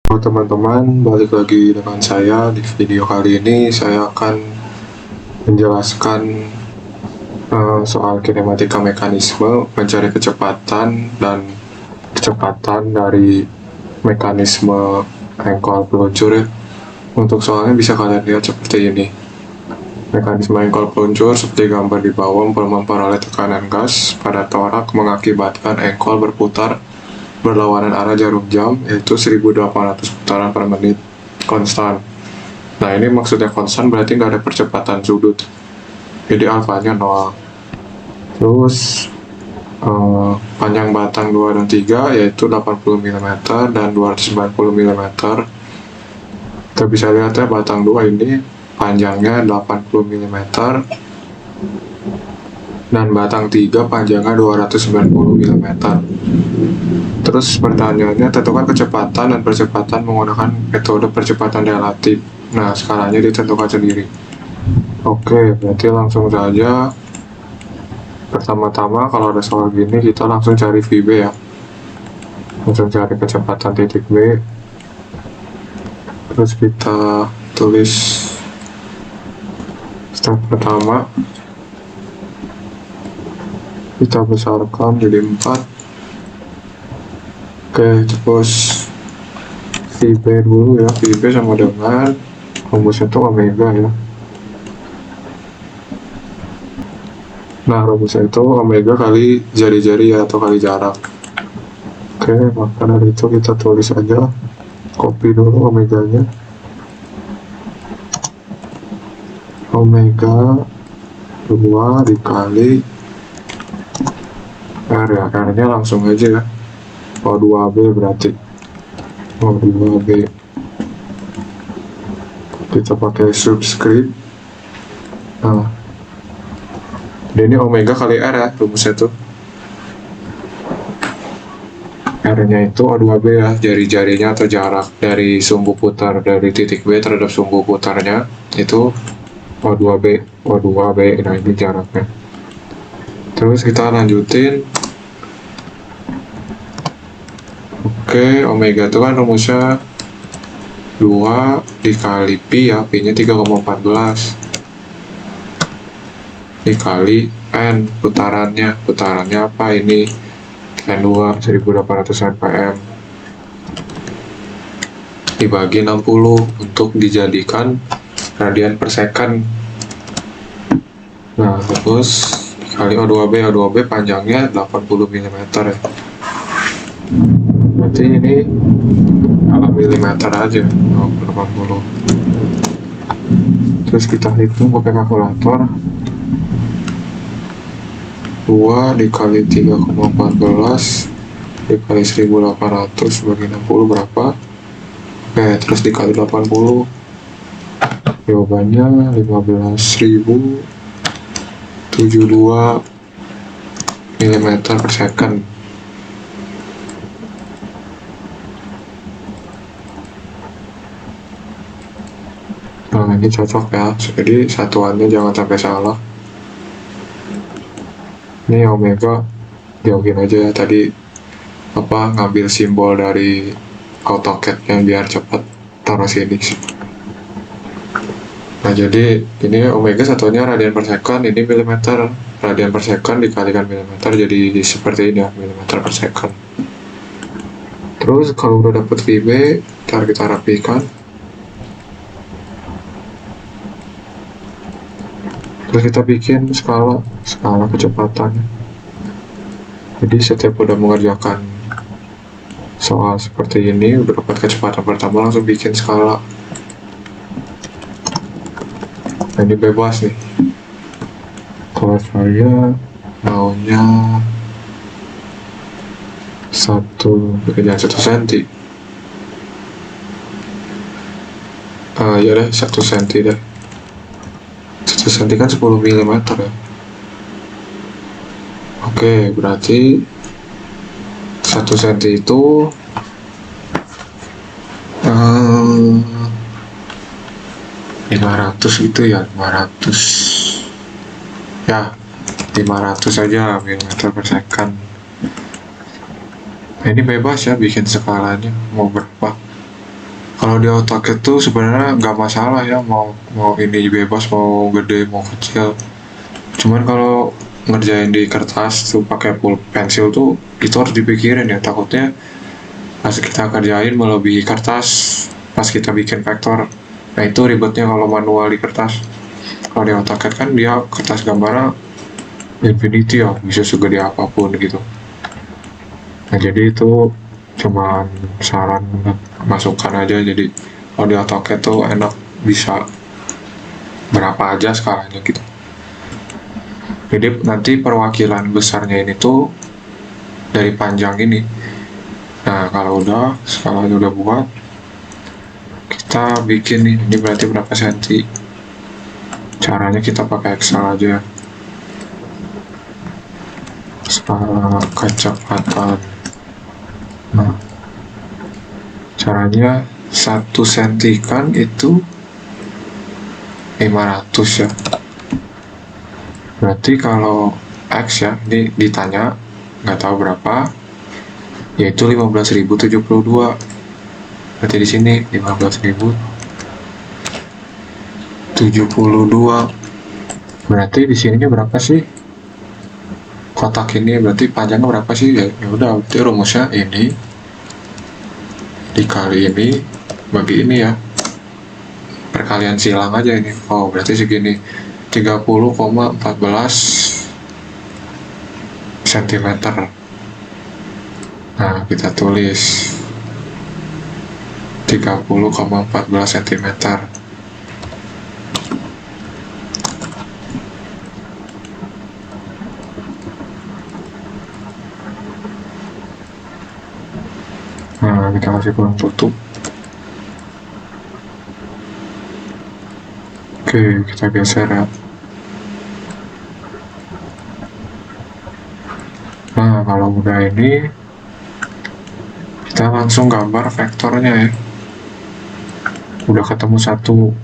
Halo teman-teman, balik lagi dengan saya. Di video kali ini saya akan menjelaskan soal kinematika mekanisme, mencari kecepatan dari mekanisme engkol peluncur ya. Untuk soalnya bisa kalian lihat seperti ini. Mekanisme engkol peluncur seperti gambar di bawah memperoleh tekanan gas pada torak mengakibatkan engkol berputar berlawanan arah jarum jam, yaitu 1800 putaran per menit konstan. Nah, ini maksudnya konstan berarti nggak ada percepatan sudut, jadi alfanya 0. Terus panjang batang 2 dan 3 yaitu 80 mm dan 290 mm. Kita bisa lihat ya, batang 2 ini panjangnya 80 mm dan batang 3 panjangnya 290 mm. Terus pertanyaannya, tentukan kecepatan dan percepatan menggunakan metode percepatan relatif. Nah, skalanya ditentukan sendiri. Oke, berarti langsung saja. Pertama-tama kalau ada soal gini, kita langsung cari VB ya. Langsung cari kecepatan titik B. Terus kita tulis step pertama. Kita besarkan jadi 4. Oke, terus VB dulu ya. VB sama dengan rumusnya itu omega ya. Nah, rumusnya itu omega kali jari-jari ya, atau kali jarak. Oke, maka dari itu kita tulis aja, copy dulu omeganya. Omega 2 dikali R ya, R-nya langsung aja ya. O2B berarti O2B. Kita pakai subscript. Nah, ini omega kali R ya rumusnya tuh. R-nya itu O2B ya, jari-jarinya atau jarak dari sumbu putar dari titik B terhadap sumbu putarnya itu O2B. Nah, ini jaraknya. Terus kita lanjutin. Oke, omega itu kan rumusnya 2 dikali pi ya, pi nya 3,14 dikali n putarannya apa ini, n2 1800 rpm dibagi 60 untuk dijadikan radian per second. Nah, terus kali O2B panjangnya 80 mm ya. Berarti ini milimeter aja, 80. Terus kita hitung pakai kalkulator. 2 dikali 3,14 dikali 1800 bagi 60 berapa? Oke, terus dikali 80. Jawabannya 15.072 mm per second. Nah, ini cocok ya, jadi satuannya jangan sampai salah. Ini omega jauhin aja ya, tadi ngambil simbol dari AutoCAD-nya biar cepat, taruh sini. Nah, jadi ini omega satuannya radian per second, ini milimeter. Radian per second dikalikan milimeter, jadi seperti ini ya, milimeter per second. Terus kalau udah dapet VB, ntar kita rapikan. Terus kita bikin skala kecepatan. Jadi setiap udah mengerjakan soal seperti ini, udah dapat kecepatan pertama, langsung bikin skala. Nah, ini bebas nih. Kalau saya maunya 1 cm. Ya deh, 1 cm deh. 1 cm kan 10 mm ya. Oke, berarti 1 cm itu 500 gitu ya, 500 ya, 500 aja mm per second. Nah, ini bebas ya bikin skalanya mau berapa. Kalau di AutoCAD tuh sebenarnya nggak masalah ya, mau mau ini bebas, mau gede mau kecil. Cuman kalau ngerjain di kertas tuh pakai pensil tuh itu harus dipikirin ya, takutnya pas kita kerjain melebihi kertas pas kita bikin vektor. Nah itu ribetnya kalau manual di kertas. Kalau di AutoCAD kan dia kertas gambarnya infinity ya, bisa segede apapun gitu. Nah jadi itu cuman saran masukan aja. Jadi kalau di AutoCAD tuh enak, bisa berapa aja skalanya gitu. Jadi nanti perwakilan besarnya ini tuh dari panjang ini. Nah kalau udah skalanya udah buat, kita bikin nih, ini berarti berapa senti. Caranya kita pakai Excel aja. Skala kecepatan. Nah, caranya 1 senti kan itu 500 ya. Berarti kalau X ya, ini ditanya nggak tahu berapa, yaitu 15.072. Berarti di sini 15.072. Berarti di sininya berapa sih? Kotak ini berarti panjangnya berapa sih? Ya udah, berarti rumusnya ini dikali ini bagi ini ya. Perkalian silang aja ini. Oh, berarti segini. 30,14 cm. Nah, kita tulis 30,14 cm. Nah, kita kasih kurung tutup. Oke, kita geser ya. Nah, kalau udah ini, kita langsung gambar vektornya ya. Udah ketemu satu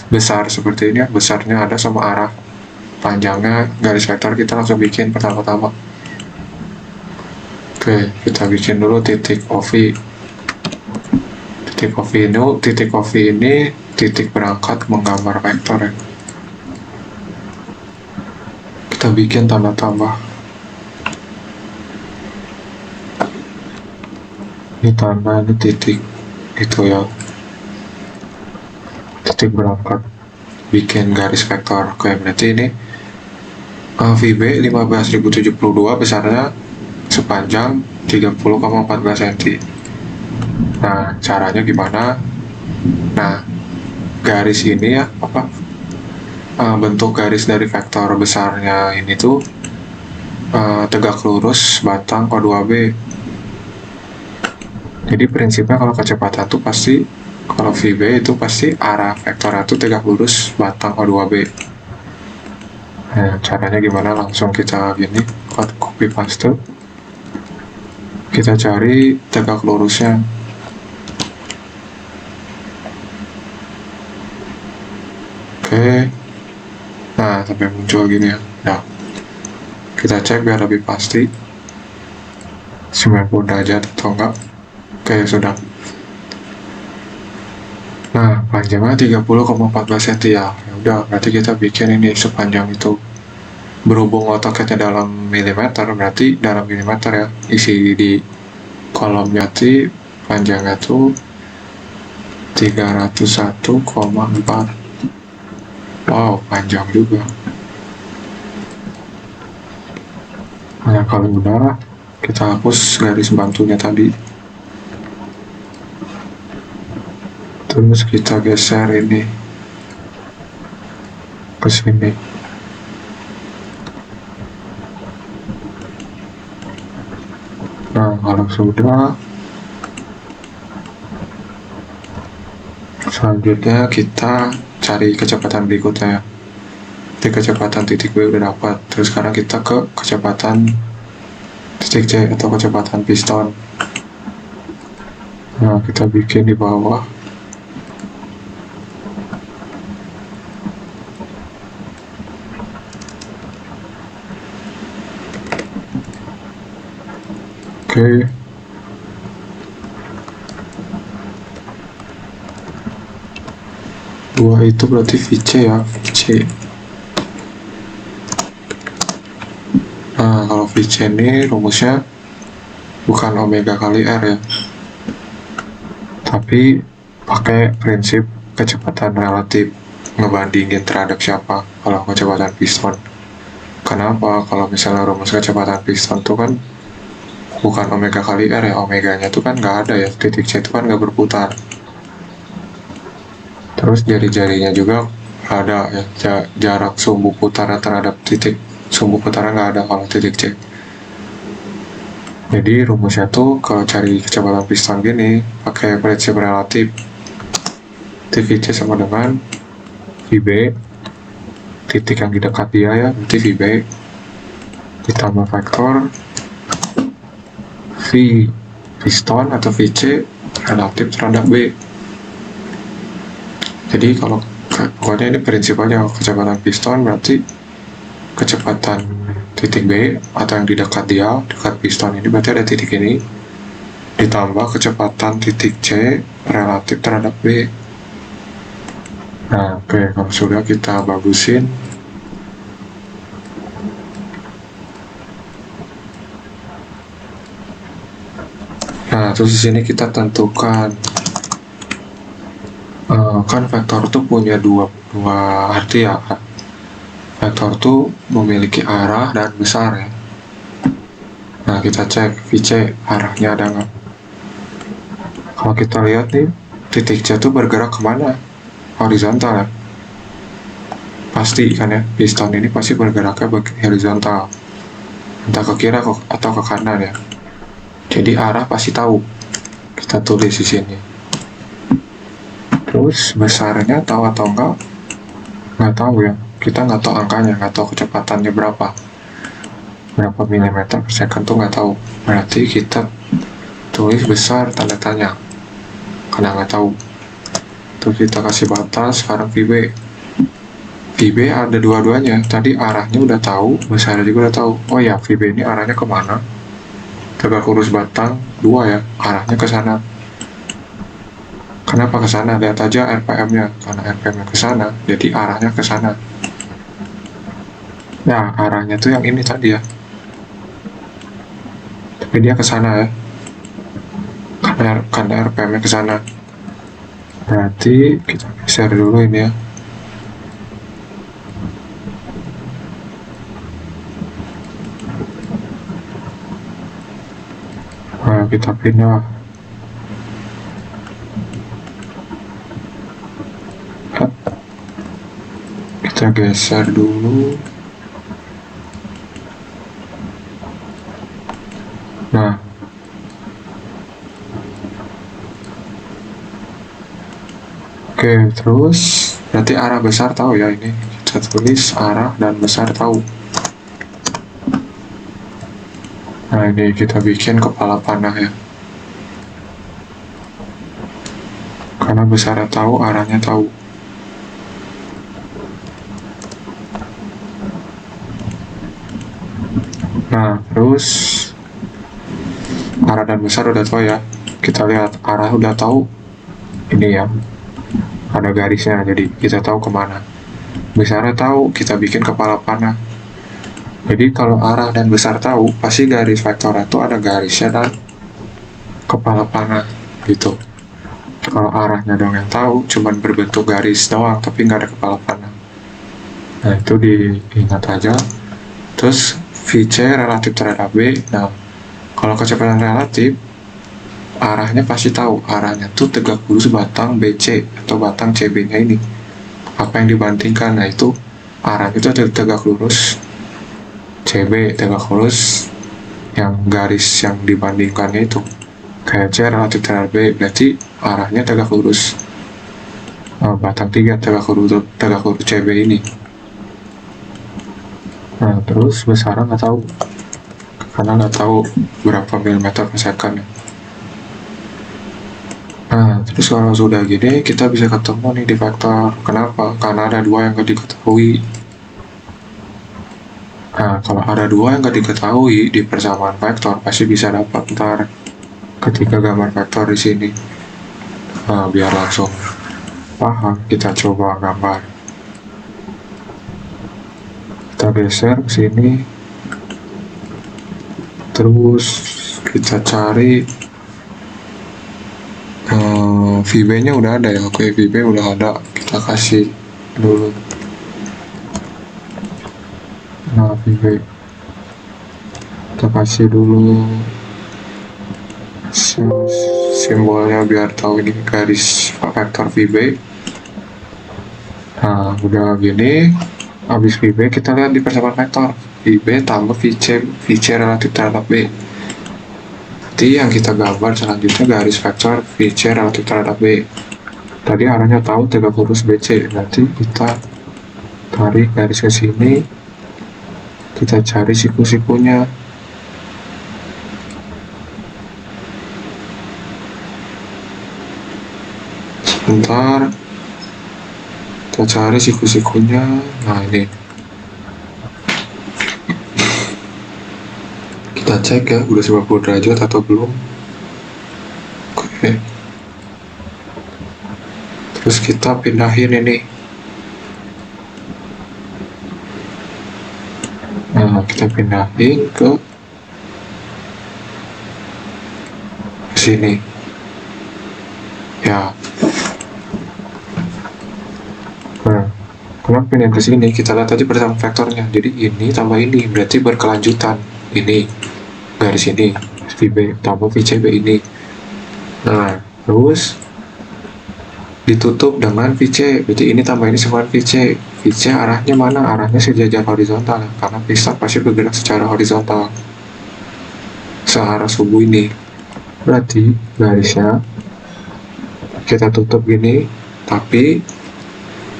besar seperti ini ya. Besarnya ada sama arah panjangnya garis vektor, kita langsung bikin pertama-tama. Oke, kita bikin dulu titik OV. Titik OV ini titik berangkat menggambar vektor ya. Kita bikin tanda tambah. Ini tanda, ini titik gitu ya. Titik berangkat bikin garis vektor. Oke, berarti ini VB 15.072 besarnya sepanjang 30,14 cm. Nah, caranya gimana? Nah, garis ini ya, bentuk garis dari vektor besarnya ini tuh tegak lurus batang O2B. Jadi prinsipnya kalau kecepatan tuh pasti, kalau VB itu pasti arah vektornya tuh tegak lurus batang O2B. Nah, caranya gimana? Langsung kita gini, copy paste. Kita cari tegak lurusnya. Oke. Nah, sampai muncul gini ya. Nah, kita cek biar lebih pasti 90 derajat atau enggak. Oke, sudah. Nah, panjangnya 30,14 cm ya. Ya udah, berarti kita bikin ini sepanjang itu. Berhubung AutoCAD-nya dalam milimeter, berarti dalam milimeter ya. Isi di kolomnya tuh panjangnya tuh 301,4. Wow, panjang juga. Nah, kalau udah, kita hapus garis bantunya tadi. Terus kita geser ini ke sini. Nah, kalau sudah, selanjutnya kita cari kecepatan berikutnya. Di kecepatan titik B udah dapat. Terus sekarang kita ke kecepatan titik C atau kecepatan piston. Nah, kita bikin di bawah. Oke. 2 itu berarti VC ya, VC. Nah, kalau VC ini rumusnya bukan omega kali R ya, tapi pakai prinsip kecepatan relatif, ngebandingin terhadap siapa kalau kecepatan piston. Kenapa? Kalau misalnya rumus kecepatan piston tuh kan bukan omega kali R ya, omeganya tuh kan nggak ada ya, titik C itu kan nggak berputar. Terus jari-jarinya juga ada ya, jarak sumbu putarnya terhadap titik sumbu putarnya nggak ada kalau titik C. Jadi rumusnya tuh kalau cari kecepatan piston gini pakai prinsip relatif. Titik C sama dengan VB, titik yang di dekat dia ya, berarti VB ditambah vektor V piston atau VC relatif terhadap B. Jadi kalau pokoknya ini prinsip aja, kecepatan piston berarti kecepatan titik B atau yang di dekat dia, dekat piston ini berarti ada titik ini, ditambah kecepatan titik C relatif terhadap B. Nah, oke, kalau sudah kita bagusin. Nah, terus di sini kita tentukan kan vektor tuh punya dua arti ya kan. Vektor tuh memiliki arah dan besar ya. Nah, kita cek VC arahnya ada nggak. Kalau kita lihat nih, titik C tuh bergerak kemana? Horizontal ya. Pasti kan ya, piston ini pasti bergeraknya horizontal. Entah ke kiri atau ke kanan ya. Jadi arah pasti tahu. Kita tulis di sini. Terus besarnya tahu atau enggak? Nggak tahu ya. Kita nggak tahu angkanya, nggak tahu kecepatannya berapa milimeter per second tuh nggak tahu. Berarti kita tulis besar tanda tanya karena nggak tahu. Terus kita kasih batas sekarang VB ada dua-duanya. Tadi arahnya udah tahu, besarnya juga udah tahu. Oh ya, VB ini arahnya kemana? Tegak lurus batang 2 ya, arahnya ke sana. Kenapa ke sana? Lihat aja RPM-nya. Karena RPM-nya ke sana, jadi arahnya ke sana. Nah, arahnya tuh yang ini tadi ya. Tapi dia ke sana ya. Karena RPM-nya ke sana. Berarti kita geser dulu ini ya. Nah, kita pindah. Kita geser dulu. Nah, oke, terus berarti arah besar tahu ya ini. Kita tulis arah dan besar tahu. Nah, ini kita bikin kepala panah ya. Karena besarnya tahu, arahnya tahu. Nah, terus arah dan besar udah tahu ya. Kita lihat arah udah tahu. Ini ya. Ada garisnya, jadi kita tahu kemana. Besarnya tahu, kita bikin kepala panah. Jadi kalau arah dan besar tahu, pasti garis vektornya itu ada garisnya dan kepala panah gitu. Kalau arahnya dong yang tahu, cuman berbentuk garis doang, tapi nggak ada kepala panah. Nah, itu diingat aja. Terus VC relatif terhadap B. Nah, kalau kecepatan relatif, arahnya pasti tahu. Arahnya tuh tegak lurus batang BC atau batang CB-nya ini. Apa yang dibandingkan? Nah, itu arahnya itu tegak lurus. CB tegak lurus, yang garis yang dibandingkannya itu kayak C relatif terhadap B, berarti arahnya tegak lurus. Batang 3 tegak lurus CB ini. Nah, terus besarnya nggak tahu, karena nggak tahu berapa milimeter per second. Nah, terus kalau sudah gini, kita bisa ketemu nih di vektor. Kenapa? Karena ada 2 yang nggak diketahui. Nah, kalau ada 2 yang nggak diketahui di persamaan vektor, pasti bisa dapat ntar ketika gambar vektor di sini. Nah, biar langsung paham, kita coba gambar. Kita geser ke sini, terus kita cari VB-nya udah ada ya. Oke, VB udah ada, kita kasih dulu. Nah, VB kita kasih dulu simbolnya biar tahu ini garis vektor VB. Nah, udah gini, habis VB kita lihat di persamaan vektor VB tambah VC relatif terhadap B. Jadi yang kita gambar selanjutnya garis vektor VC relatif terhadap B. Tadi arahnya tahu tegak lurus BC, nanti kita tarik garis ke sini, kita cari siku-sikunya. Sebentar, kita cari siku-sikunya. Nah, ini kita cek ya, udah 90 derajat atau belum. Oke, terus kita pindahin ini. Nah, kita pindahin ke sini ya. Nah, kenapa pindah ke sini? Kita lihat tadi persamaan vektornya. Jadi ini tambah ini berarti berkelanjutan. Ini garis ini VB tambah VCB ini. Nah, terus ditutup dengan VC, berarti ini tambah ini sama VC. VC arahnya mana? Arahnya sejajar horizontal, karena piston pasti bergerak secara horizontal searah subuh ini. Berarti garisnya kita tutup gini, tapi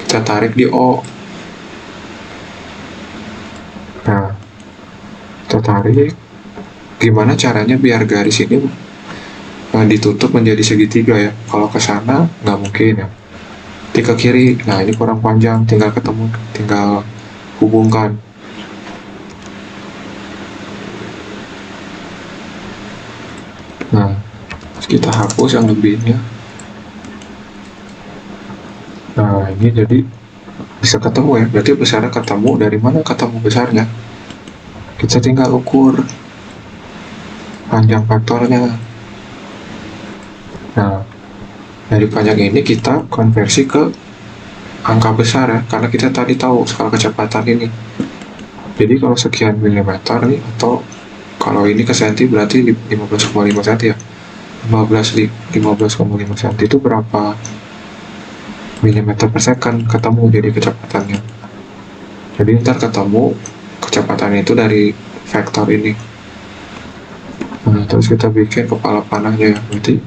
kita tarik di O. Nah, kita tarik. Gimana caranya biar garis ini ditutup menjadi segitiga ya? Kalau ke sana nggak mungkin ya. Ke kiri, nah ini kurang panjang, tinggal ketemu, tinggal hubungkan. Nah, kita hapus yang lebihnya. Nah, ini jadi bisa ketemu ya, berarti besarnya ketemu. Dari mana ketemu besarnya? Kita tinggal ukur panjang vektornya. Nah, dari panjang ini kita konversi ke angka besar ya, karena kita tadi tahu skala kecepatan ini. Jadi kalau sekian milimeter nih, atau kalau ini ke senti berarti 15,5 cm ya. 15,5 cm itu berapa milimeter per second ketemu jadi kecepatannya. Jadi ntar ketemu kecepatannya itu dari vektor ini. Nah, terus kita bikin kepala panahnya ya, berarti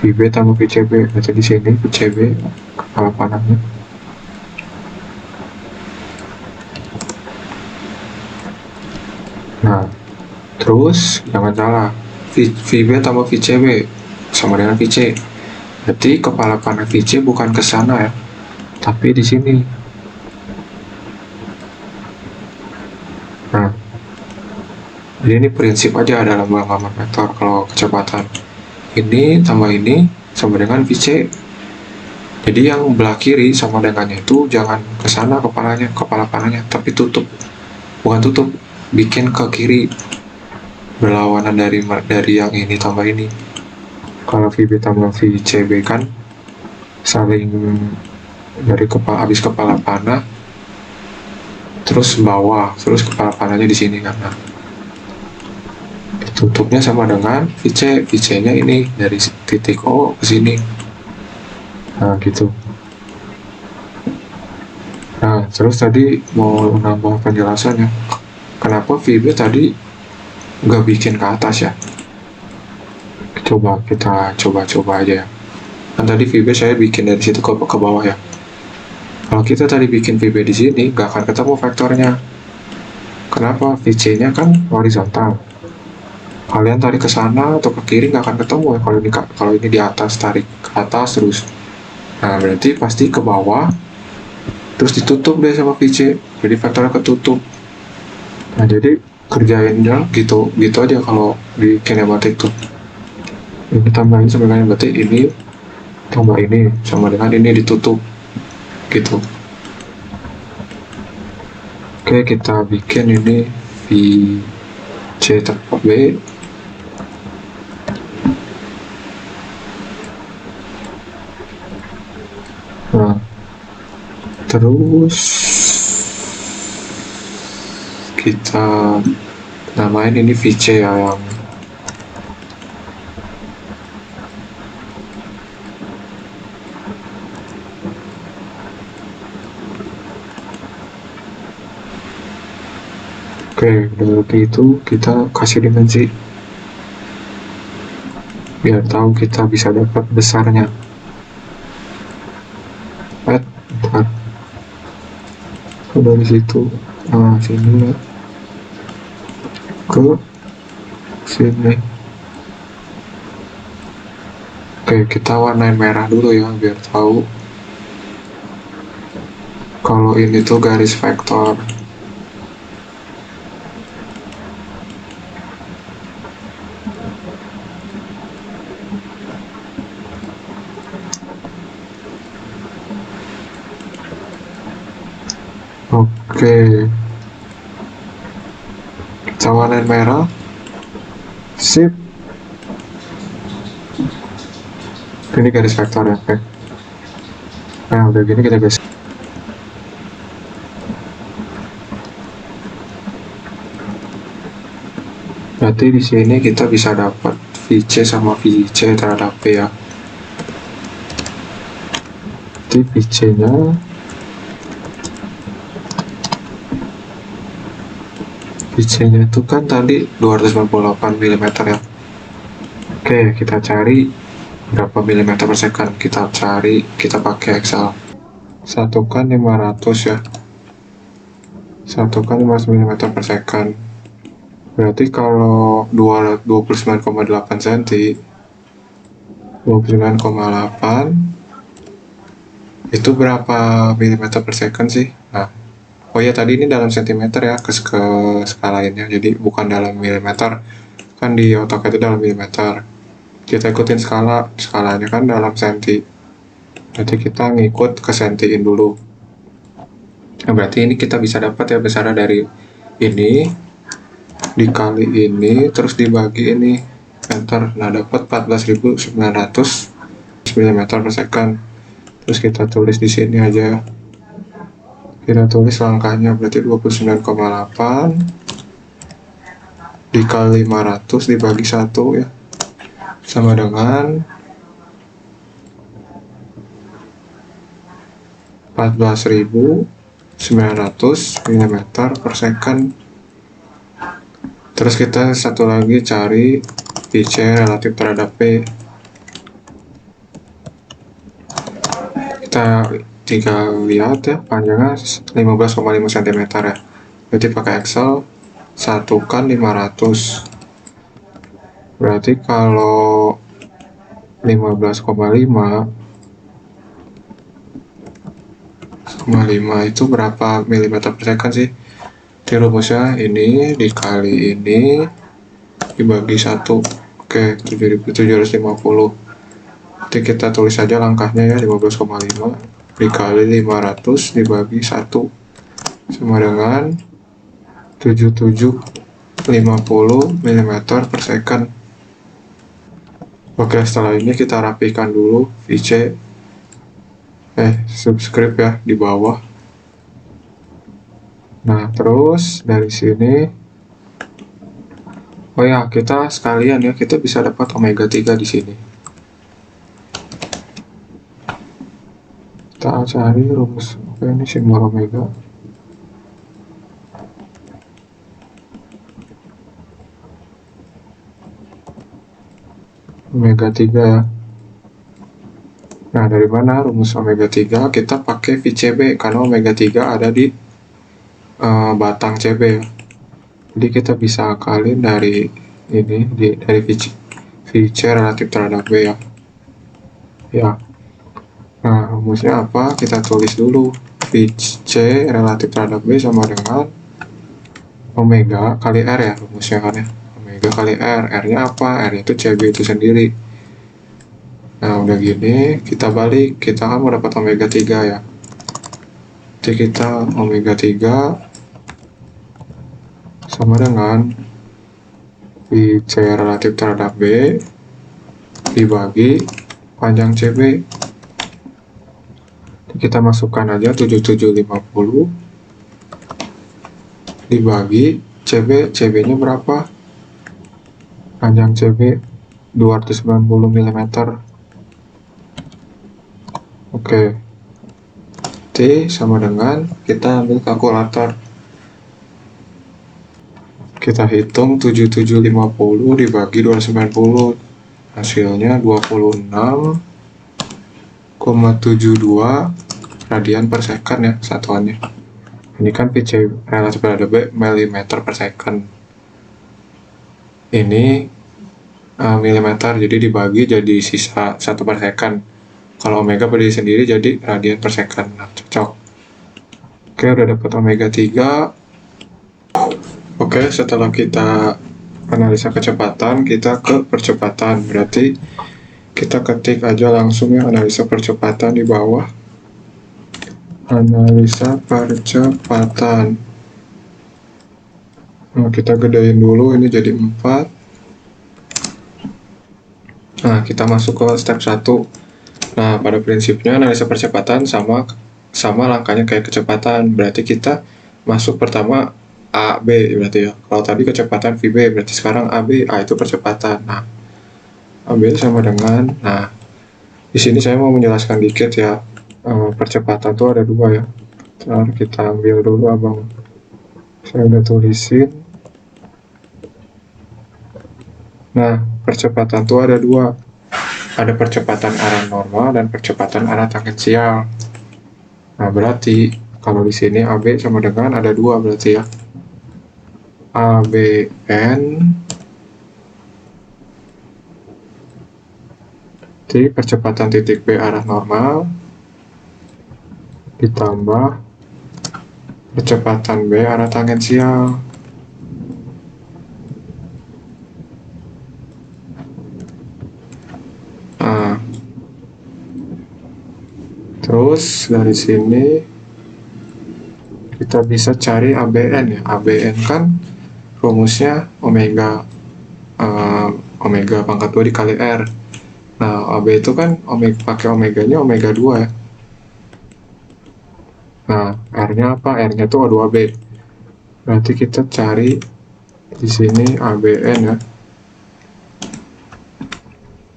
VB tambah VCB, berarti di sini VCB kepala panahnya. Nah, terus jangan salah, VB tambah VCB sama dengan VC. Berarti kepala panah VC bukan ke sana ya, tapi di sini. Nah, jadi ini prinsip aja dalam menggambar vektor kalau kecepatan. Ini tambah ini sama dengan VC. Jadi yang belah kiri sama dengannya itu jangan ke sana kepala panahnya, tapi tutup. Bukan tutup, bikin ke kiri. Berlawanan dari yang ini tambah ini. Kalau VB tambah VCB kan saling dari habis kepala panah terus bawah, terus kepala panahnya di sini kan. Nah, tutupnya sama dengan VC nya ini dari titik O ke sini. Nah, gitu. Nah, terus tadi mau nambah penjelasannya, kenapa VB tadi nggak bikin ke atas ya? Kita coba aja ya. Kan tadi VB saya bikin dari situ ke bawah ya. Kalau kita tadi bikin VB di sini, nggak akan ketemu vektornya. Kenapa? VC-nya kan horizontal. Kalian tarik ke sana atau ke kiri nggak akan ketemu ya. Kalau ini di atas, tarik ke atas terus. Nah, berarti pasti ke bawah, terus ditutup deh sama VC. Jadi vektornya ketutup. Nah, jadi kerjainnya gitu aja kalau di kinematik tuh. Ini tambahin sebenarnya berarti ini Coba ini sama dengan ini ditutup gitu. Oke, kita bikin ini di C terhadap B. Nah, terus kita namain ini VC ya, yang oke. Dari itu kita kasih dimensi biar tahu kita bisa dapat besarnya. Bentar. Dari situ, nah sini ya, ke sini. Oke, kita warnain merah dulu ya biar tahu kalau ini tuh garis vektor. Oke, kita warnain merah. Sip. Ini garis vektor ya. Oke. Nah, udah gini kita geser. Berarti di sini kita bisa dapat VC sama VC terhadap P ya. Jadi VC-nya itu kan tadi 298 mm ya. Oke, kita cari berapa milimeter per second. Kita pakai Excel. Satukan 500 ya. Satukan 500 mm per second. Berarti kalau 29,8 cm, 29,8 itu berapa milimeter per second sih? Nah, oh ya, tadi ini dalam sentimeter ya, ke skalainnya, jadi bukan dalam milimeter. Kan di otak itu dalam milimeter. Kita ikutin skalanya kan dalam senti. Berarti kita ngikut ke sentiin dulu. Nah, berarti ini kita bisa dapat ya besarnya dari ini dikali ini terus dibagi ini meter. Nah, dapat 14.900 mm per second. Terus kita tulis di sini aja. Kita tulis langkahnya, berarti 29,8 dikali 500 dibagi 1 ya, sama dengan 14.900 mm per second. Terus kita satu lagi cari VC relatif terhadap P. Kita tinggal lihat ya, panjangnya 15,5 cm ya. Berarti pakai Excel, satukan 500. Berarti kalau 15,5 itu berapa milimeter per second sih? Di rumusnya ini dikali ini dibagi 1. Oke, 7.750. Nanti kita tulis saja langkahnya ya, 15,5 dikali 500 dibagi 1 sama dengan 7750 mm per second. Oke, setelah ini kita rapikan dulu VC subscript ya di bawah. Nah, terus dari sini, oh ya, kita sekalian ya, kita bisa dapat omega 3 di sini. Kita cari rumus, oke, ini simbol omega. Omega 3 ya. Nah, dari mana rumus omega 3? Kita pakai VCB karena omega 3 ada di batang CB ya. Jadi kita bisa akalin dari ini, dari VC relatif terhadap B ya. Nah, rumusnya apa? Kita tulis dulu. VC relatif terhadap B sama dengan omega kali R ya, rumusnya kan ya. Omega kali R. R-nya apa? R-nya itu CB itu sendiri. Nah, udah gini, kita balik. Kita kan mau dapat omega 3 ya. Jadi kita omega 3 sama dengan I C relatif terhadap B dibagi panjang CB. Kita masukkan aja 7750 dibagi CB. CB-nya berapa? Panjang CB 290 mm. Oke. T sama dengan, kita ambil kalkulator. Kita hitung 7750 dibagi 290. Hasilnya 26,72 radian per second ya satuannya. Ini kan PC relatif terhadap B milimeter per second. Ini milimeter, jadi dibagi jadi sisa 1 per second. Kalau omega berdiri sendiri jadi radian per second. Nah, cocok. Oke, udah dapat omega 3. Oke, setelah kita analisa kecepatan, kita ke percepatan. Berarti kita ketik aja langsung ya analisa percepatan di bawah. Analisa percepatan. Nah, kita gedein dulu, ini jadi 4. Nah, kita masuk ke step 1. Nah, pada prinsipnya analisa percepatan sama langkahnya kayak kecepatan. Berarti kita masuk pertama A, B berarti ya. Kalau tadi kecepatan VB, berarti sekarang AB, A itu percepatan. Nah, AB sama dengan, nah, di sini saya mau menjelaskan dikit ya. Percepatan tuh ada 2 ya. Ntar kita ambil dulu abang. Saya udah tulisin. Nah, percepatan tuh ada 2. Ada percepatan arah normal dan percepatan arah tangensial. Nah, berarti kalau di sini AB sama dengan ada 2 berarti ya. ABN di percepatan titik B arah normal ditambah percepatan B arah tangensial. Nah, terus dari sini kita bisa cari ABN ya. ABN kan rumusnya omega pangkat 2 dikali R. Nah, AB itu kan pakai omeganya omega 2 ya. Nah, R-nya apa? R-nya tuh O2B. Berarti kita cari di sini ABN ya.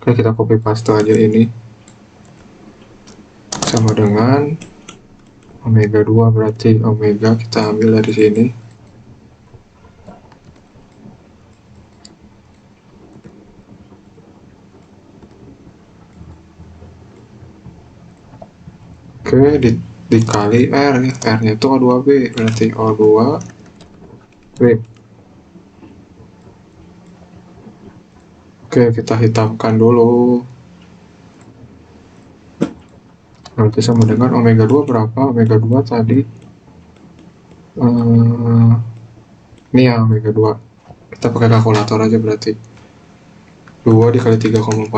Oke, kita copy paste aja ini. Sama dengan omega 2, berarti omega kita ambil dari sini. Oke, dikali R ya. R-nya itu O2B, berarti O2B. Oke, kita hitamkan dulu. Berarti sama dengan omega 2 berapa? Omega 2 tadi ini ya omega 2. Kita pakai kalkulator aja berarti. 2 dikali 3,14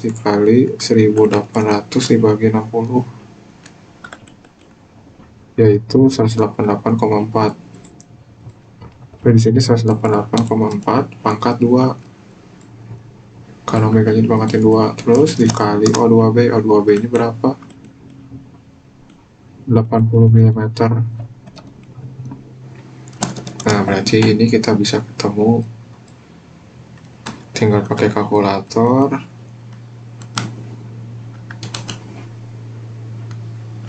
dikali 1800 dibagi 60, yaitu 188,4. Di sini 188,4 pangkat 2. Karena omeganya dipangkatin 2, terus dikali O2B. O2B ini berapa? 80 mm. Nah, berarti ini kita bisa ketemu, tinggal pakai kalkulator,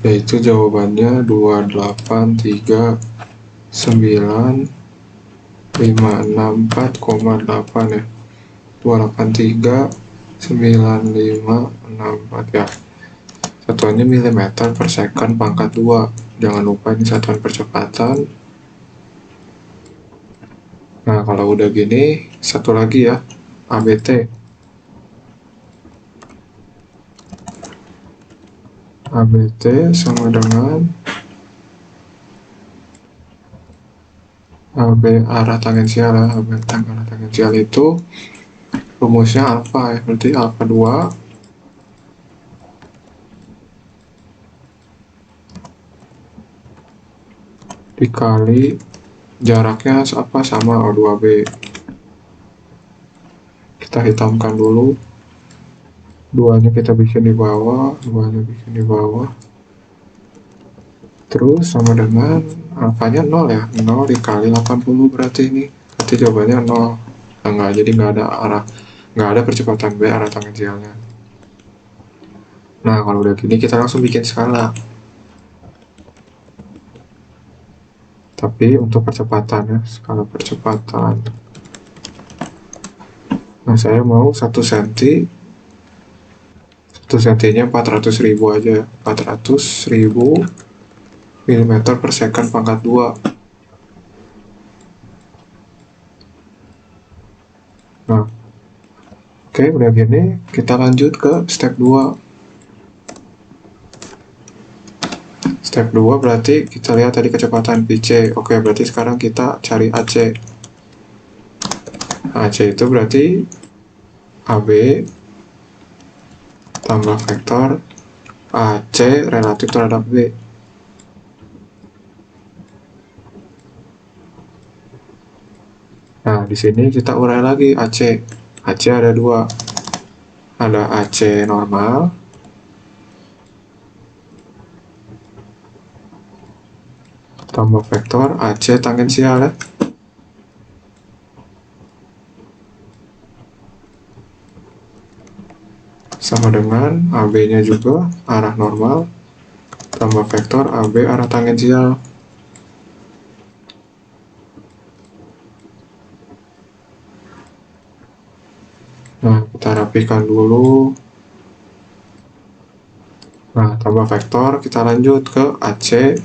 yaitu jawabannya 2839564,8 ya. 2839564 ya. Satuannya milimeter per second pangkat 2. Jangan lupa ini satuan percepatan. Nah, kalau udah gini, satu lagi ya, ABT. ABT sama dengan AB arah tangensial ya. AB arah tangensial itu rumusnya alfa ya, berarti alfa 2 dikali jaraknya apa, sama O2B. Kita hitamkan dulu, duanya kita bikin di bawah, terus sama dengan angkanya 0 ya, 0 dikali 80 berarti ini, berarti jawabannya 0. Enggak, jadi nggak ada percepatan B arah tangensialnya. Nah, kalau udah gini kita langsung bikin skala. Tapi untuk percepatan ya, skala percepatan. Nah, saya mau 1 cm, 1 cm-nya 400.000 aja, 400.000 mm per second pangkat 2. Nah, oke, udah gini kita lanjut ke step 2. Step 2 berarti kita lihat tadi kecepatan PC. Oke, berarti sekarang kita cari AC. AC itu berarti AB tambah vektor AC relatif terhadap B. Nah, di sini kita urai lagi AC. AC ada 2. Ada AC normal tambah vektor AC tangensial ya. Sama dengan AB-nya juga arah normal tambah vektor AB arah tangensial. Nah, kita rapikan dulu. Nah, tambah vektor, kita lanjut ke AC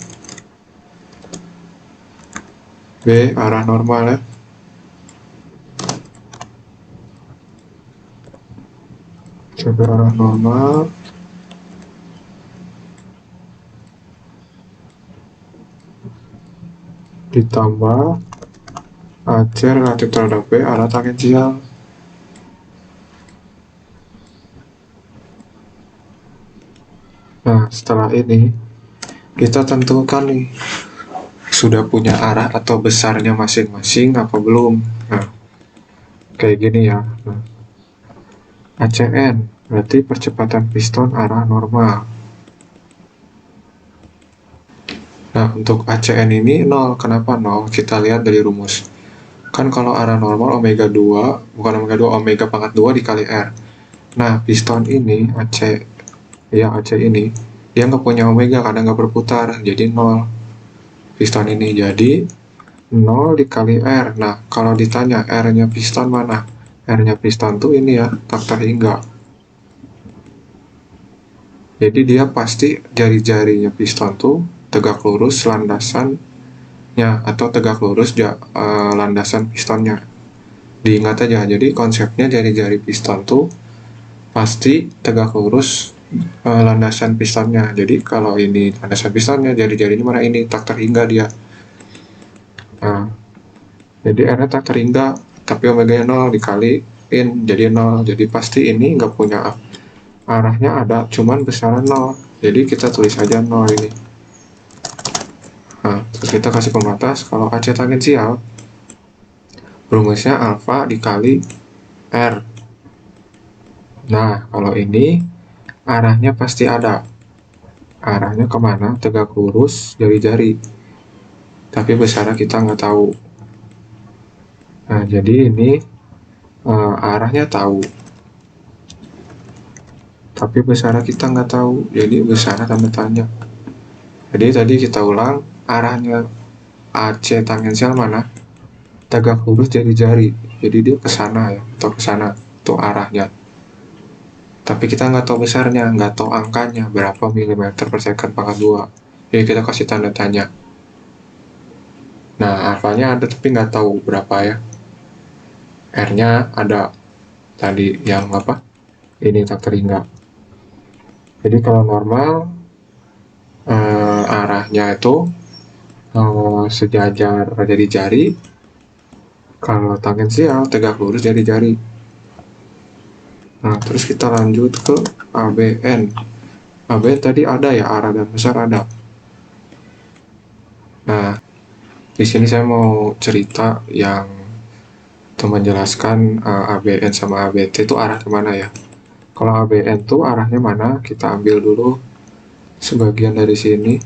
B arah normal ya. AC B arah normal ditambah AC relatif terhadap B arah tangensial. Nah, setelah ini kita tentukan nih, sudah punya arah atau besarnya masing-masing apa belum. Nah, kayak gini ya. Nah, ACN berarti percepatan piston arah normal. Nah, untuk ACN ini 0. Kenapa 0? Kita lihat dari rumus. Kan kalau arah normal omega 2, bukan omega 2, omega pangkat 2 dikali R. Nah, piston ini AC ini dia nggak punya omega karena nggak berputar, jadi 0 piston ini, jadi 0 dikali R. Nah, kalau ditanya R-nya piston mana, R-nya piston tuh ini ya, faktor hingga, jadi dia pasti jari-jarinya piston tuh tegak lurus landasannya atau tegak lurus landasan pistonnya. Diingat aja, jadi konsepnya jari-jari piston tuh pasti tegak lurus landasan pistonnya. Jadi kalau ini landasan pistonnya, jari-jarinya mana, ini tak terhingga dia. Nah, jadi R-nya tak terhingga, tapi omega 0 dikaliin jadi 0. Jadi pasti ini nggak punya arahnya ada, cuman besaran 0. Jadi kita tulis aja 0 ini. Nah, terus kita kasih pembatas. Kalau AC tangensial, rumusnya alfa dikali R. Nah, kalau ini arahnya pasti ada. Arahnya kemana? Tegak lurus jari-jari. Tapi besarnya kita nggak tahu. Nah, jadi ini arahnya tahu. Tapi besarnya kita nggak tahu. Jadi besarnya tanda tanya. Jadi tadi kita ulang, arahnya AC tangensial mana? Tegak lurus jari-jari. Jadi dia ke sana ya, atau ke sana. Itu arahnya. Tapi kita nggak tahu besarnya, nggak tahu angkanya berapa milimeter per second pangkat 2. Jadi kita kasih tanda tanya. Nah, alfanya ada tapi nggak tahu berapa ya. R-nya ada tadi yang apa? Ini tak terhingga. Jadi kalau normal arahnya itu sejajar jadi jari. Kalau tangensial tegak lurus jadi jari. Nah, terus kita lanjut ke ABN. ABN tadi ada ya, arah dan besar ada. Nah, Di sini saya mau cerita yang menjelaskan ABN sama ABT itu arah kemana ya. Kalau ABN tuh arahnya mana, kita ambil dulu sebagian dari sini.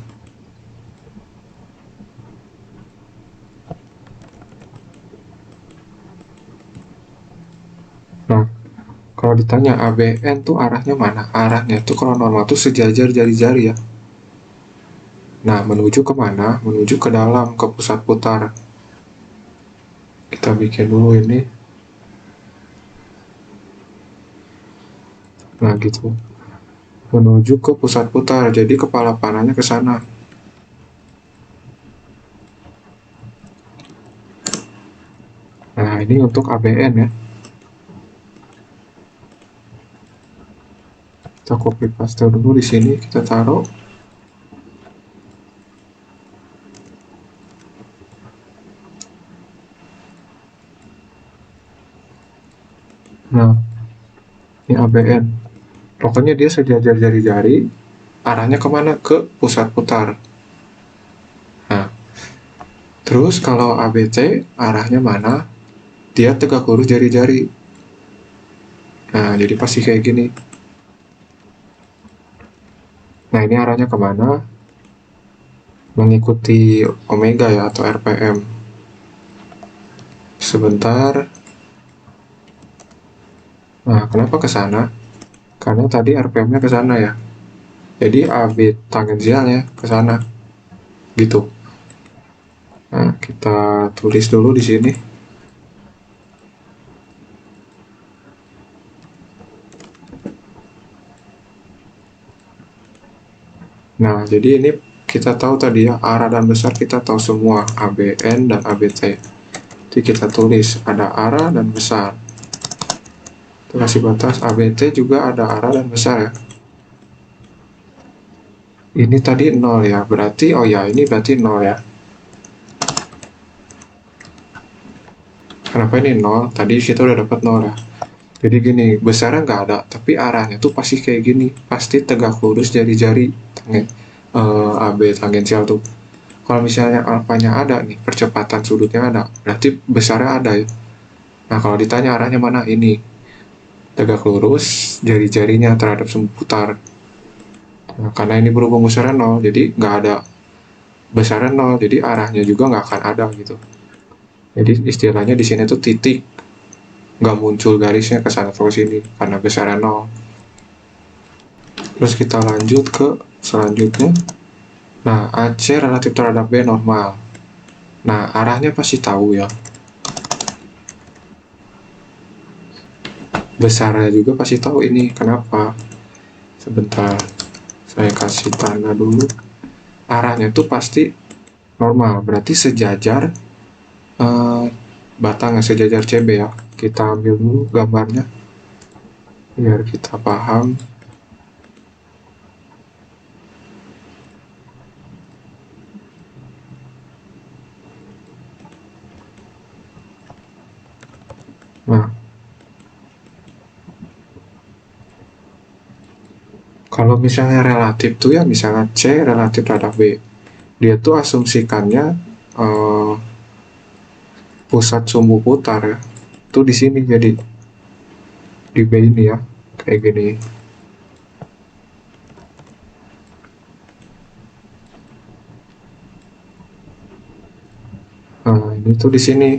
Nah, kalau ditanya ABN tuh arahnya mana? Arahnya tuh kalau normal tuh sejajar jari-jari ya. Nah, menuju kemana? Menuju ke dalam, ke pusat putar. Kita bikin dulu ini. Nah, gitu. Menuju ke pusat putar, jadi kepala panahnya ke sana. Nah, ini untuk ABN ya. Kita copy paste dulu di sini, kita taruh. Nah, ini ABN. Pokoknya dia sejajar jari-jari, arahnya kemana? Ke pusat putar. Nah, terus kalau ABC arahnya mana? Dia tegak lurus jari-jari. Nah, jadi pasti kayak gini. Nah, ini arahnya kemana? Mengikuti omega ya, atau RPM. Sebentar. Nah, kenapa ke sana? Karena tadi RPM-nya ke sana ya. Jadi AB tangensialnya ke sana. Gitu. Nah, kita tulis dulu di sini. Nah, jadi ini kita tahu tadi ya, arah dan besar kita tahu semua, ABN dan ABT. Jadi kita tulis ada arah dan besar. Kita kasih batas ABT juga ada arah dan besar ya. Ini tadi 0 ya, berarti oh ya ini berarti 0 ya. Kenapa ini 0? Tadi kita udah dapat 0 ya. Jadi gini, besarnya nggak ada, tapi arahnya tuh pasti kayak gini, pasti tegak lurus jari-jari AB tangensial tuh. Kalau misalnya alfanya ada nih, percepatan sudutnya ada, berarti besarnya ada ya. Nah, kalau ditanya arahnya mana, ini tegak lurus jari-jarinya terhadap sumbu putar. Nah, karena ini berhubung besarnya 0, jadi nggak ada besarnya 0, jadi arahnya juga nggak akan ada gitu. Jadi istilahnya di sini tuh titik, nggak muncul garisnya ke sana atau sini karena besarnya 0. Terus kita lanjut ke selanjutnya. Nah, AC relatif terhadap B normal. Nah, arahnya pasti tahu ya. Besarnya juga pasti tahu ini. Kenapa? Sebentar. Saya kasih tanda dulu. Arahnya tuh pasti normal. Berarti sejajar batangnya, sejajar CB ya. Kita ambil dulu gambarnya. Biar kita paham. Nah, kalau misalnya relatif tuh ya, misalnya C relatif terhadap B, dia tuh asumsikannya pusat sumbu putar ya, tuh di sini, jadi di B ini ya, kayak gini. Nah, ini tuh di sini.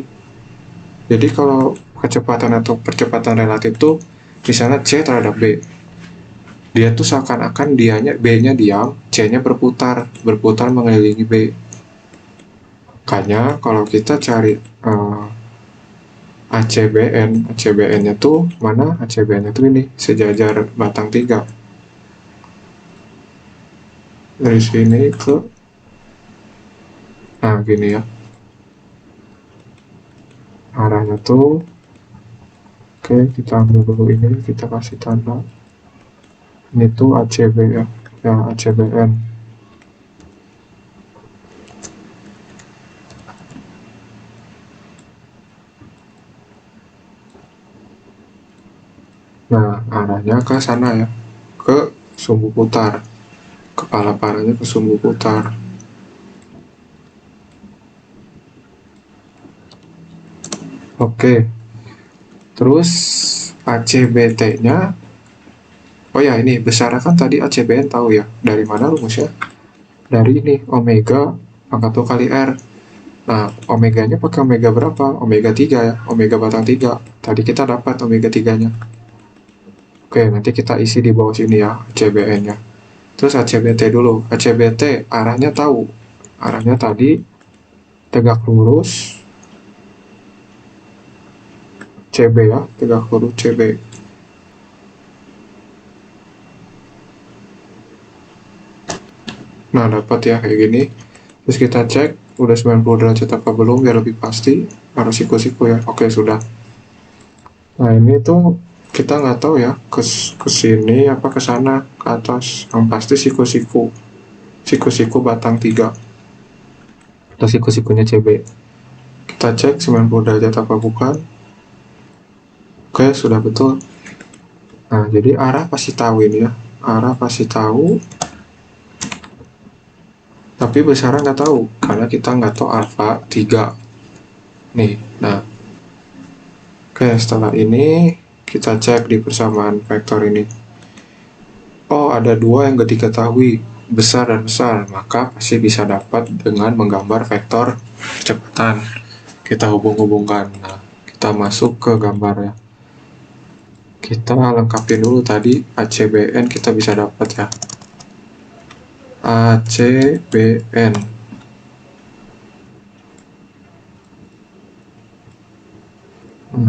Jadi kalau kecepatan atau percepatan relatif tuh misalnya C terhadap B, dia tuh seakan-akan B-nya diam, C-nya berputar mengelilingi B. Makanya kalau kita cari ACBN-nya tuh mana? ACBN-nya tuh ini, sejajar batang 3. Dari sini ke, nah gini ya. Arahnya tuh, oke, kita ambil dulu ini, kita kasih tanda. Ini tuh ACB ya ACBN. Nah, arahnya ke sana ya, ke sumbu putar. Kepala panahnya ke sumbu putar. Oke, terus ACBT-nya, oh ya ini besar kan tadi ACBN tahu ya, dari mana rumusnya? Dari ini, omega pangkat 2 kali R. Nah, omeganya pakai omega berapa? Omega 3 ya, omega batang 3. Tadi kita dapat omega 3-nya. Oke, nanti kita isi di bawah sini ya, ACBN-nya. Terus ACBT dulu. ACBT arahnya tahu. Arahnya tadi tegak lurus CB ya, tegak lurus CB. Nah, dapat ya kayak gini. Terus kita cek udah 90 derajat apa belum biar lebih pasti. Harus siku-siku ya. Oke, sudah. Nah, ini tuh kita nggak tahu ya ke sini apa ke sana ke atas. Yang pasti siku-siku. Siku-siku batang 3 atau siku-sikunya CB. Kita cek 90 derajat apa bukan. Oke, sudah betul. Nah, jadi arah pasti tahu ini ya. Arah pasti tahu. Tapi besaran nggak tahu. Karena kita nggak tahu alfa 3. Nih, nah. Oke, setelah ini kita cek di persamaan vektor ini. Oh, ada dua yang gak diketahui, besar dan besar. Maka pasti bisa dapat dengan menggambar vektor kecepatan. Kita hubung-hubungkan. Nah, kita masuk ke gambar ya. Kita lengkapin dulu tadi ACBN kita bisa dapat ya. ACBN.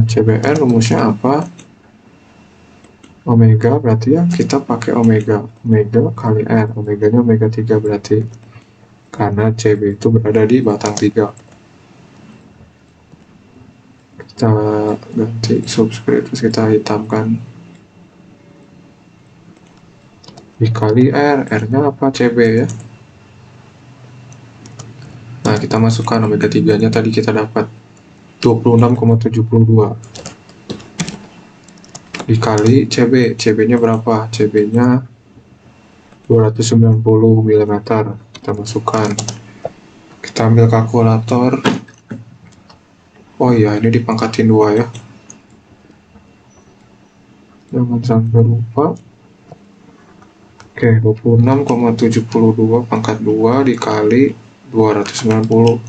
ACBN rumusnya apa? Omega berarti ya kita pakai omega kali R, omeganya omega 3 berarti karena CB itu berada di batang 3. Kita ganti subscript terus kita hitamkan dikali R, R-nya apa? CB ya. Nah, kita masukkan omega 3 nya tadi kita dapat 26,72 dikali CB. CB-nya berapa? CB-nya 290 mm. Kita masukkan. Kita ambil kalkulator. Oh iya, ini dipangkatin 2 ya. Jangan sampai lupa. Oke, 26,72 pangkat 2 dikali 290.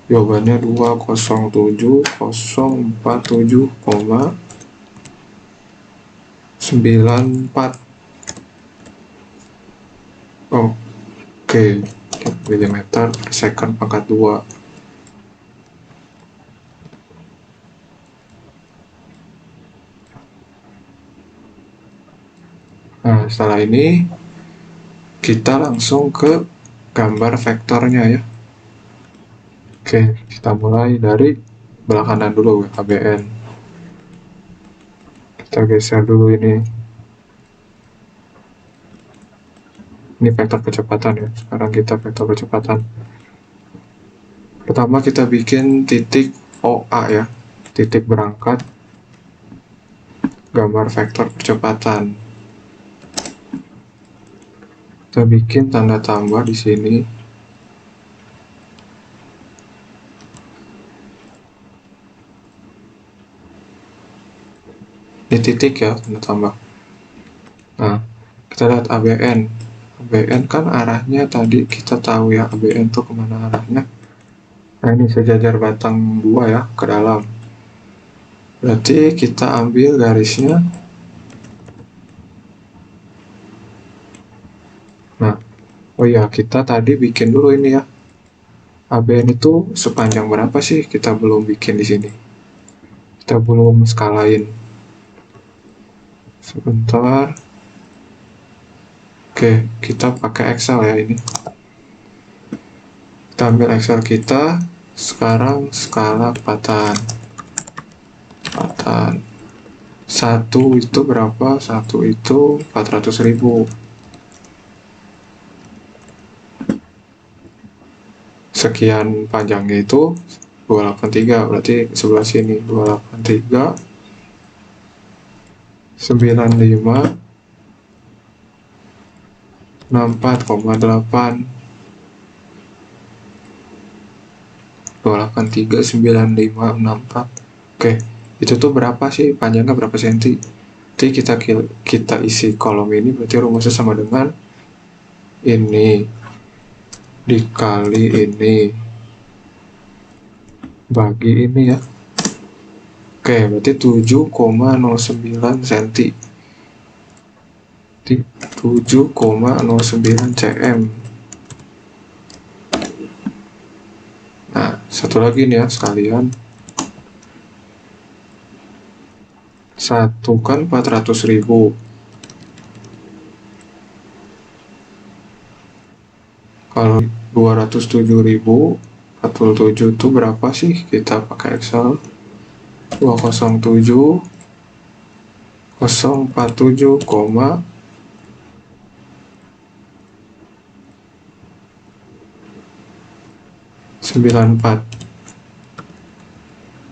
Jawabannya 207,94. Oke, mm per second pangkat 2. Nah, setelah ini kita langsung ke gambar vektornya ya. Oke, kita mulai dari belah kanan dulu, ABN. Kita geser dulu ini. Ini vektor kecepatan ya. Sekarang kita vektor kecepatan. Pertama kita bikin titik OA ya. Titik berangkat. Gambar vektor kecepatan. Kita bikin tanda tambah di sini. Ini titik ya, tanda tambah. Nah, kita lihat ABN. ABN kan arahnya tadi kita tahu ya, ABN tuh kemana arahnya. Nah, ini sejajar batang 2 ya, ke dalam. Berarti kita ambil garisnya. Nah, oh ya, kita tadi bikin dulu ini ya. ABN itu sepanjang berapa sih? Kita belum bikin di sini. Kita belum skalain. Sebentar. Oke, kita pakai Excel ya ini. Kita ambil Excel kita. Sekarang skala kecepatan. Satu itu berapa? Satu itu 400.000. Sekian panjangnya itu 283, berarti sebelah sini 283 95 64,8 2839564. Oke, itu tuh berapa sih, panjangnya berapa senti? Jadi kita isi kolom ini, berarti rumusnya sama dengan ini dikali ini bagi ini ya. Oke, berarti 7,09 cm. 7,09 cm. Nah, satu lagi nih ya sekalian. 1 kan 400.000. Kalau 207.047 itu berapa sih? Kita pakai Excel. 207,047,94.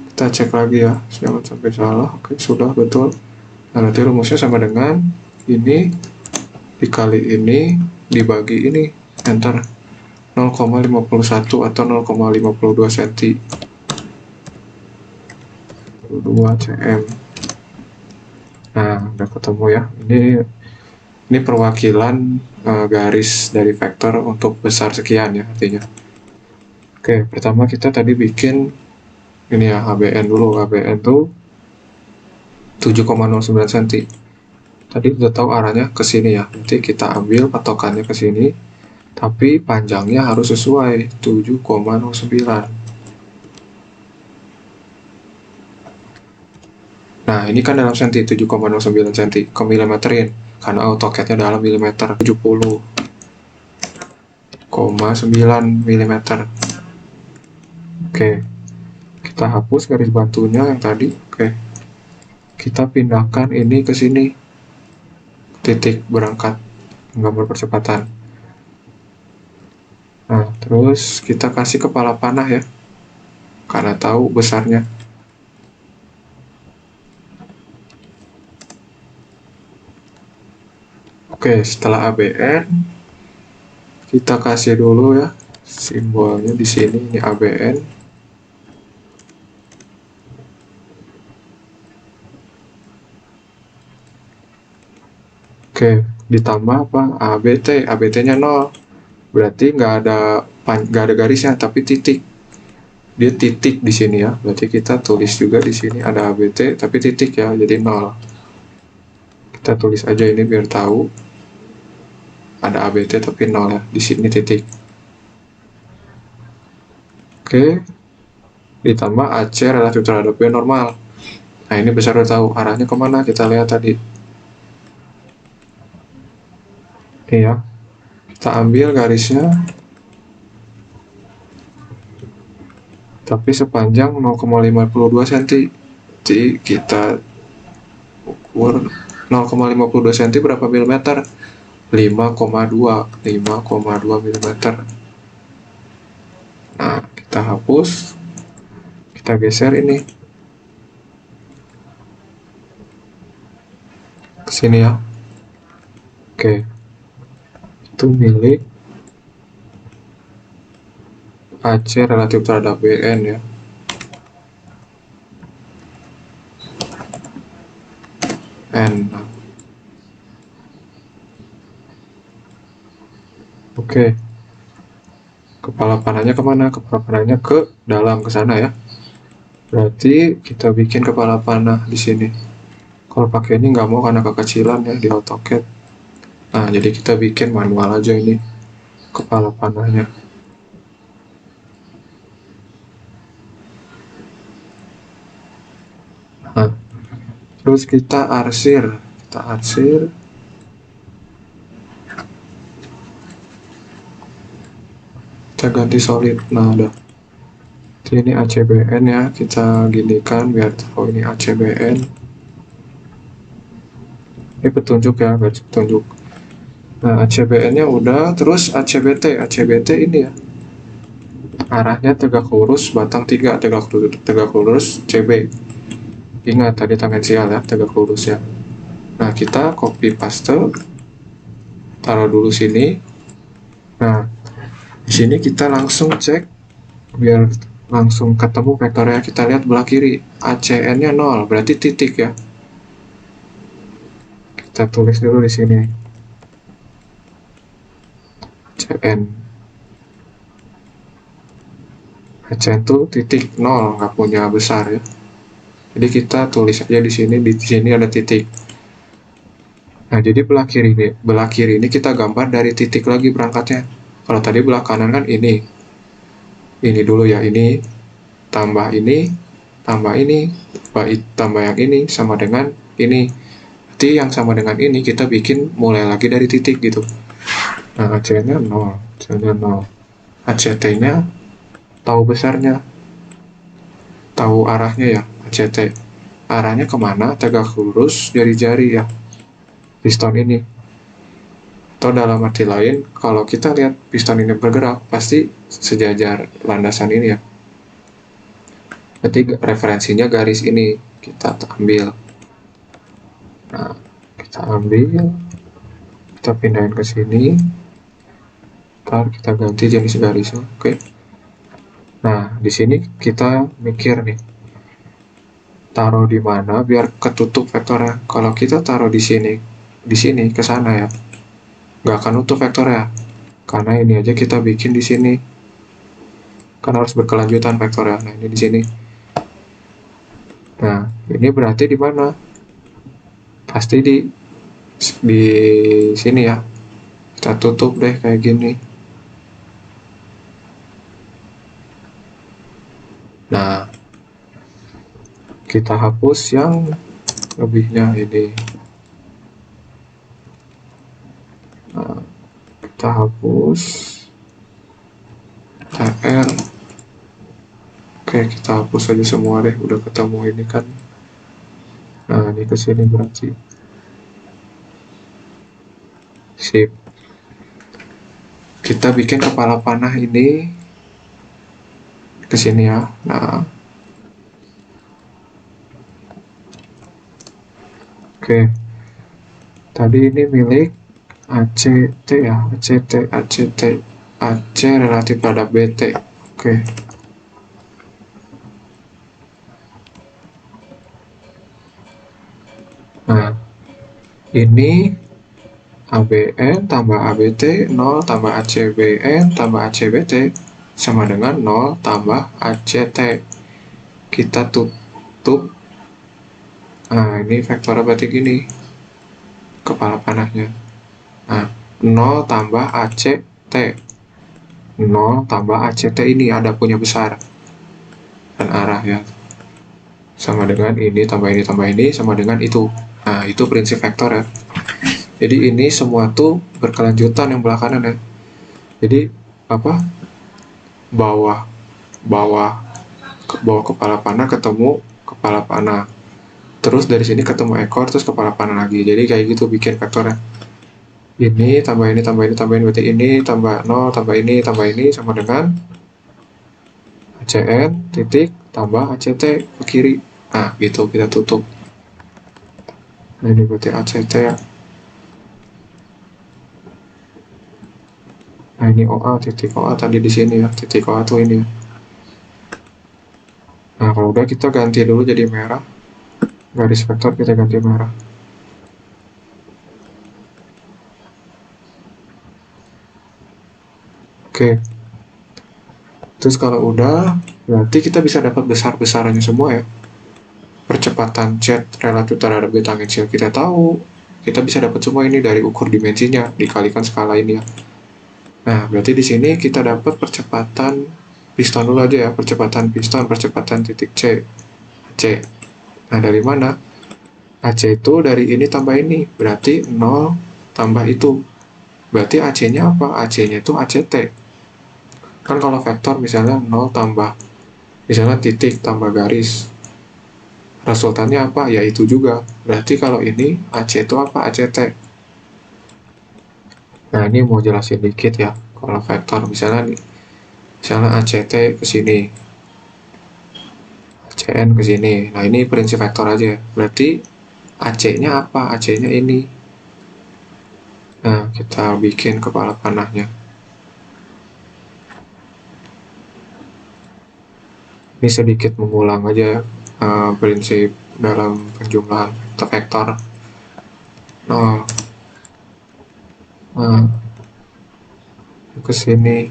Kita cek lagi ya, jangan sampai salah. Oke, sudah betul. Nah, nanti rumusnya sama dengan ini dikali ini dibagi ini, enter. 0,51 atau 0,52 cm. 2 cm. Nah, udah ketemu ya. Ini perwakilan garis dari vektor untuk besar sekian ya artinya. Oke, pertama kita tadi bikin ini ya, ABN dulu. ABN tuh 7,09 cm. Tadi udah tahu arahnya ke sini ya. Nanti kita ambil patokannya ke sini, tapi panjangnya harus sesuai 7,09. Nah, ini kan dalam senti, 7,09 cm, ke milimeterin, karena AutoCAD-nya dalam milimeter, 70,9 mm. Oke, kita hapus garis batunya yang tadi. Oke, kita pindahkan ini ke sini, titik berangkat, gambar percepatan. Nah, terus kita kasih kepala panah ya, karena tahu besarnya. Oke, setelah ABN, kita kasih dulu ya simbolnya di sini, ini ABN. Oke, ditambah apa? ABT, ABT-nya 0. Berarti nggak ada garisnya, tapi titik. Dia titik di sini ya. Berarti kita tulis juga di sini ada ABT, tapi titik ya, jadi 0. Kita tulis aja ini biar tahu. Ada ABT tapi 0 ya, di sini titik. Oke, ditambah AC relatif terhadap B normal. Nah, ini besar udah tahu arahnya kemana, kita lihat tadi. Iya, kita ambil garisnya, tapi sepanjang 0,52 cm. Jadi kita ukur 0,52 cm berapa milimeter? 5,2 mm. Nah, kita hapus, kita geser ini ke sini ya. Oke, itu milik AC relatif terhadap BN ya. N. Oke, kepala panahnya kemana? Kepala panahnya ke dalam, ke sana ya. Berarti kita bikin kepala panah di sini. Kalau pakai ini nggak mau karena kekecilan ya di AutoCAD. Nah, jadi kita bikin manual aja ini kepala panahnya. Nah, terus kita arsir. Kita ganti solid. Nah, udah. Ini ACBN ya, kita ginikan biar tahu ini ACBN. Ini petunjuk ya, garis petunjuk. Nah, ACBN-nya udah, terus ACBT ini ya. Arahnya tegak lurus, batang 3, tegak lurus, CB. Ingat tadi tangensial ya, tegak lurus ya. Nah, kita copy paste, taruh dulu sini. Nah, di sini kita langsung cek biar langsung ketemu vektornya. Kita lihat belah kiri, ACN-nya 0, berarti titik ya. Kita tulis dulu di sini. ACN itu titik 0, nggak punya besar ya. Jadi kita tulis aja di sini ada titik. Nah, jadi belah kiri ini kita gambar dari titik lagi berangkatnya. Kalau tadi belah kanan kan ini dulu ya, ini tambah ini, tambah ini, tambah yang ini sama dengan ini. Berarti yang sama dengan ini kita bikin mulai lagi dari titik gitu. Nah, ACN-nya 0, ACN-nya 0. ACT-nya tahu besarnya, tahu arahnya ya, ACT. Arahnya kemana? Tegak lurus jari-jari ya, piston ini. Atau dalam arti lain, kalau kita lihat piston ini bergerak, pasti sejajar landasan ini ya. Berarti referensinya garis ini, kita ambil. Nah, kita ambil, kita pindahin ke sini. Ntar kita ganti jenis garisnya, oke. Nah, di sini kita mikir nih, taruh di mana biar ketutup vektornya. Kalau kita taruh di sini ke sana ya, nggak akan nutup vektornya. Karena ini aja kita bikin di sini, kan harus berkelanjutan vektornya. Nah, ini di sini. Nah, ini berarti di mana? Pasti di sini ya. Kita tutup deh kayak gini. Nah, kita hapus yang lebihnya ini. Nah, kita hapus TR. Oke, kita hapus aja semua deh, udah ketemu ini kan. Nah, ini kesini berarti. Sip. Kita bikin kepala panah ini ke sini ya. Nah, oke. Tadi ini milik ACT ya, AC relatif pada BT. Oke. Nah, ini ABN tambah ABT 0 tambah ACBN tambah ACBT sama dengan 0 tambah ACT. Kita tutup. Nah, ini vektornya berarti gini, kepala panahnya. Nah, 0 tambah ACT, 0 tambah ACT ini ada punya besar dan arah ya, sama dengan ini tambah ini tambah ini sama dengan itu. Nah, itu prinsip vektor ya. Jadi ini semua tuh berkelanjutan yang belah kanan ya. Jadi apa? Bawah kepala panah ketemu kepala panah. Terus dari sini ketemu ekor terus kepala panah lagi. Jadi kayak gitu bikin vektornya. Ini tambah ini tambah ini tambah ini berarti ini tambah 0 tambah ini sama dengan ACN titik tambah ACT ke kiri. Nah, gitu kita tutup. Nah, ini berarti ACT ya. Nah, ini OA, titik OA tadi di sini ya, titik OA tuh ini. Nah, kalau udah kita ganti dulu jadi merah. Garis vektor kita ganti merah. Oke. Terus kalau udah, berarti kita bisa dapat besar-besarannya semua ya. Percepatan jet relatif terhadap beta tanggensial kita tahu. Kita bisa dapat semua ini dari ukur dimensinya, dikalikan skala ini ya. Nah, berarti di sini kita dapat percepatan piston dulu aja ya, percepatan piston, percepatan titik C, AC. Nah, dari mana? AC itu dari ini tambah ini, berarti 0 tambah itu. Berarti AC-nya apa? AC-nya itu ACT. Kan kalau vektor misalnya 0 tambah, misalnya titik tambah garis. Resultannya apa? Ya itu juga. Berarti kalau ini AC itu apa? ACT. Nah, ini mau jelasin dikit ya. Kalau vektor misalnya ACT ke sini, ACN ke sini. Nah, ini prinsip vektor aja. Berarti AC-nya apa? AC-nya ini. Nah, kita bikin kepala panahnya. Ini sedikit mengulang aja prinsip dalam penjumlahan vektor. Nah, ke sini.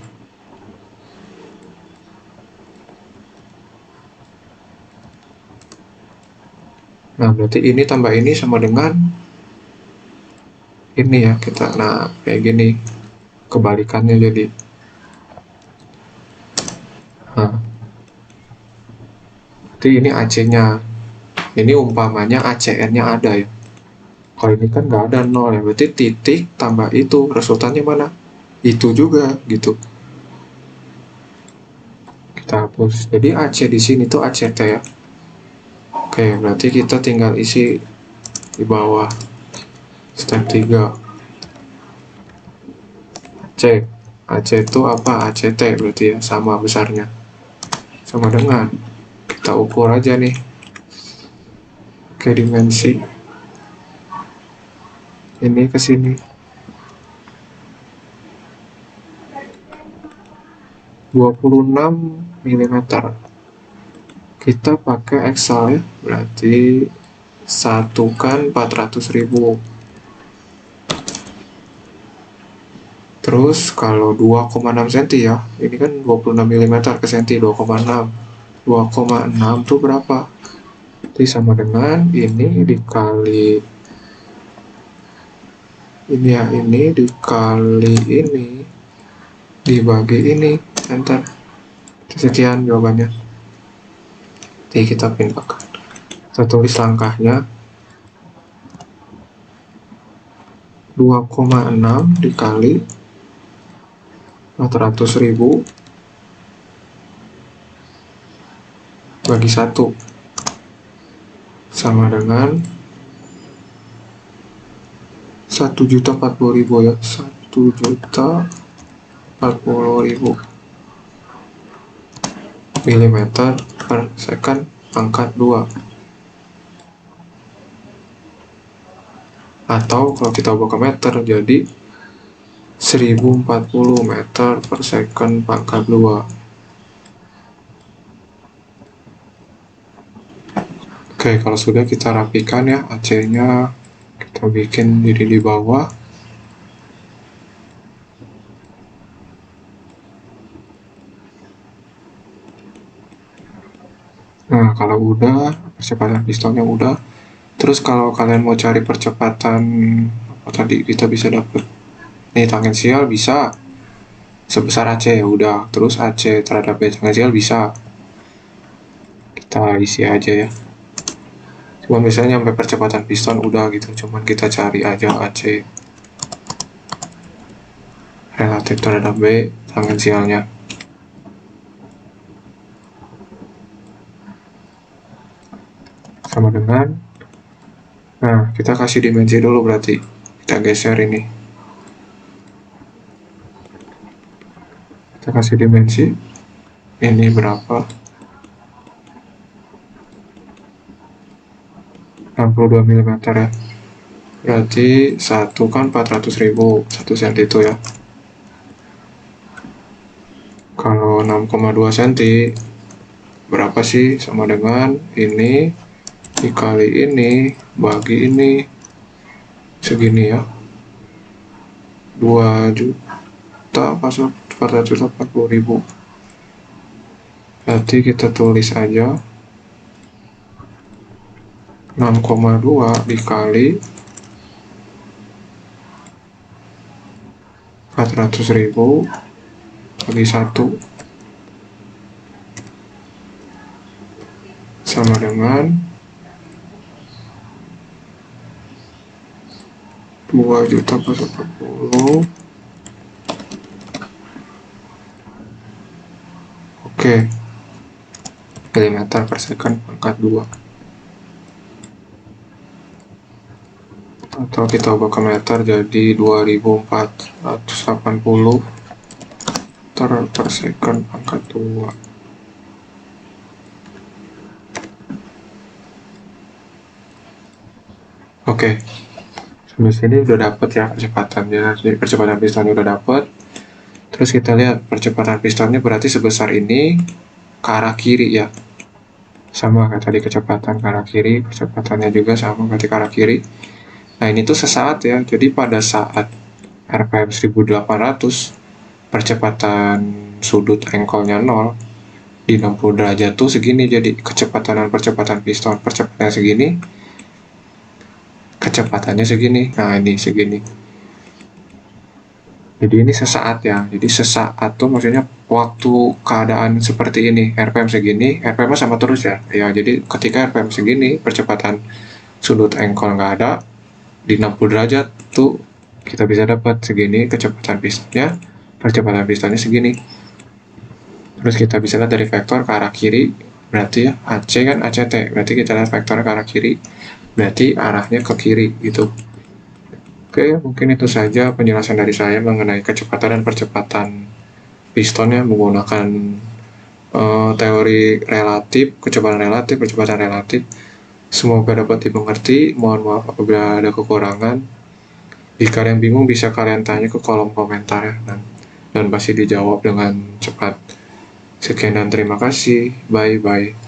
Nah, berarti ini tambah ini sama dengan ini ya kita. Nah, kayak gini. Kebalikannya jadi. Nah, berarti ini AC-nya. Ini umpamanya ACN-nya ada ya. Kalau ini kan nggak ada 0 ya. Berarti titik tambah itu. Resultannya mana? Itu juga gitu. Kita hapus. Jadi AC di sini tuh ACT ya. Oke, berarti kita tinggal isi di bawah. Step 3. C. AC itu apa? ACT berarti ya, sama besarnya. Sama dengan. Kita ukur aja nih. Oke, dimensi. Ini ke sini. 26 mm. Kita pakai Excel ya. Berarti satukan 400.000. Terus kalau 2,6 cm ya, ini kan 26 mm ke senti, 2,6. 2,6 itu berapa? Jadi sama dengan ini dikali ini ya, ini dikali ini dibagi ini, enter. Sekian jawabannya. Jadi kita pindahkan. Kita tulis langkahnya. 2,6 dikali 400.000 bagi 1 sama dengan 1.040.000 ya. 1.040.000 mm per second pangkat 2. Atau kalau kita ubah ke meter jadi 1040 meter per second pangkat 2. Oke, kalau sudah kita rapikan ya AC-nya, kita bikin jadi di bawah. Nah, kalau udah, percepatan pistonnya udah. Terus kalau kalian mau cari percepatan apa tadi, kita bisa dapat nih tangensial bisa sebesar AC ya udah. Terus AC terhadap B tangensial bisa. Kita isi aja ya. Cuma misalnya sampai percepatan piston udah gitu, cuman kita cari aja AC relatif terhadap B tangensialnya. Sama dengan, nah kita kasih dimensi dulu berarti. Kita geser ini. Kita kasih dimensi. Ini berapa? 62 mm ya. Berarti satu kan 400.000, 1 cm itu ya. Kalau 6,2 cm berapa sih? Sama dengan ini dikali ini bagi ini segini ya. 2.440.000. Berarti kita tulis aja 6,2 dikali 400.000 bagi 1 sama dengan 2.440.000. Oke, mm per second pangkat 2. Atau kita ubah ke meter jadi 2.480 per second pangkat 2. Oke, sampai sini udah dapet ya percepatannya. Jadi percepatan pistonnya udah dapet. Terus kita lihat percepatan pistonnya berarti sebesar ini ke arah kiri ya, sama kayak tadi kecepatan ke arah kiri, kecepatannya juga sama berarti ke arah kiri. Nah ini tuh sesaat ya, jadi pada saat RPM 1800 percepatan sudut engkolnya 0 di 60 derajat tuh segini, jadi kecepatan dan percepatan piston, percepatannya segini, kecepatannya segini. Nah ini segini, jadi ini sesaat ya, jadi sesaat tuh maksudnya waktu keadaan seperti ini, RPM segini, RPM sama terus ya, jadi ketika RPM segini, percepatan sudut engkol nggak ada, di 60 derajat tuh kita bisa dapat segini kecepatan pistonnya, percepatan pistonnya segini. Terus kita bisa lihat dari vektor ke arah kiri, berarti ya AC kan ACT, berarti kita lihat vektornya ke arah kiri, berarti arahnya ke kiri gitu. Oke, mungkin itu saja penjelasan dari saya mengenai kecepatan dan percepatan pistonnya menggunakan teori relatif, kecepatan relatif, percepatan relatif. Semoga dapat dimengerti. Mohon maaf apabila ada kekurangan. Jika kalian bingung bisa kalian tanya ke kolom komentar ya, dan pasti dijawab dengan cepat. Sekian dan terima kasih. Bye bye.